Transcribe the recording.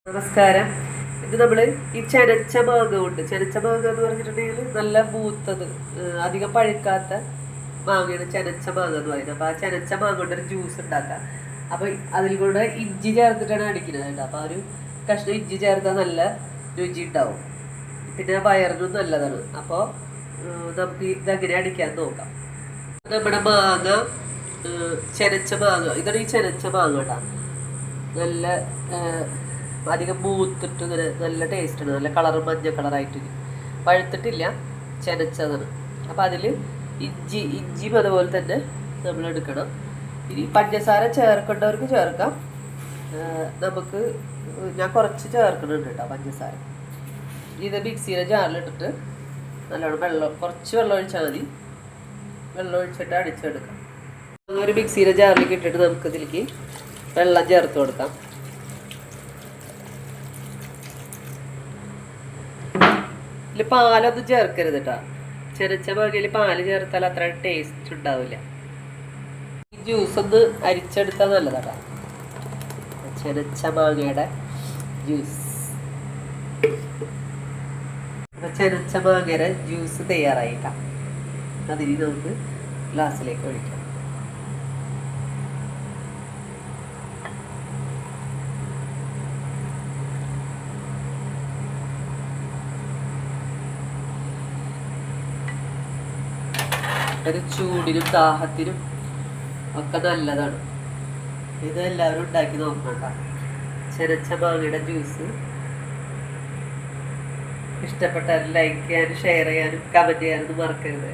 നമസ്കാരം. ഇത് നമ്മൾ ഈ ചെനച്ച മാങ്ങ കൊണ്ട് ചെനച്ച മാങ്ങ എന്ന് പറഞ്ഞിട്ടുണ്ടെങ്കിൽ നല്ല മൂത്തത്, അധികം പഴുക്കാത്ത മാങ്ങയാണ് ചെനച്ച മാങ്ങ എന്ന് പറയുന്നത്. അപ്പോൾ ആ ചെനച്ച മാങ്ങ കൊണ്ടൊരു ജ്യൂസ് ഉണ്ടാക്കാം. അപ്പോൾ അതിൽ കൂടെ ഇഞ്ചി ചേർത്തിട്ടാണ് അടിക്കുന്നത് കേട്ടോ. അപ്പോൾ ഒരു കഷ്ണം ഇഞ്ചി ചേർത്താൽ നല്ല രുചി ഉണ്ടാവും, പിന്നെ വയറിനും നല്ലതാണ്. അപ്പോൾ നമുക്ക് ഇതെങ്ങനെ അടിക്കാൻ നോക്കാം. നമ്മുടെ മാങ്ങ, ചെനച്ച മാങ്ങ, ഇതാണ് ഈ ചെനച്ച മാങ്ങ കേട്ടോ. നല്ല അധികം മൂത്തിട്ട് ഇങ്ങനെ നല്ല ടേസ്റ്റാണ്, നല്ല കളറ് മഞ്ഞ കളറായിട്ട്, പഴുത്തിട്ടില്ല, ചെനച്ചതാണ്. അപ്പോൾ അതിൽ ഇഞ്ചിയും അതുപോലെ തന്നെ നമ്മൾ എടുക്കണം. ഇനി പഞ്ചസാര ചേർക്കേണ്ടവർക്ക് ചേർക്കാം. നമുക്ക് ഞാൻ കുറച്ച് ചേർക്കുന്നുണ്ട് കേട്ടോ പഞ്ചസാര. ഇത് മിക്സിയുടെ ജാറിലിട്ടിട്ട് നല്ലോണം കുറച്ച് വെള്ളം ഒഴിച്ചാൽ മതി. വെള്ളം ഒഴിച്ചിട്ട് അടിച്ചെടുക്കാം. ഒരു മിക്സിയുടെ ജാറിലേക്ക് ഇട്ടിട്ട് നമുക്ക് ഇതിലേക്ക് വെള്ളം ചേർത്ത് കൊടുക്കാം. ഇതിൽ പാലൊന്നും ചേർക്കരുത് കേട്ടോ. ചെനച്ച മാങ്ങയിൽ പാല് ചേർത്താൽ അത്ര ടേസ്റ്റ് ഉണ്ടാവില്ല. ഈ ജ്യൂസ് ഒന്ന് അരിച്ചെടുത്താൽ നല്ലതാ. ചെനച്ച മാങ്ങയുടെ ജ്യൂസ്. അപ്പം ചെനച്ച മാങ്ങയുടെ ജ്യൂസ് തയ്യാറായിട്ടാ. അതിന് നമുക്ക് ഗ്ലാസ്സിലേക്ക് ഒഴിക്കാം. ഒരു ചൂടിനും ദാഹത്തിനും ഒക്കെ നല്ലതാണ്. ഇത് എല്ലാവരും ഉണ്ടാക്കി നോക്കണ്ട. ചെനച്ച മാങ്ങയുടെ ജ്യൂസ് ഇഷ്ടപ്പെട്ടാൽ ലൈക്ക് ചെയ്യാനും ഷെയർ ചെയ്യാനും കമൻറ്റ് ചെയ്യാനൊന്നും മറക്കരുത്.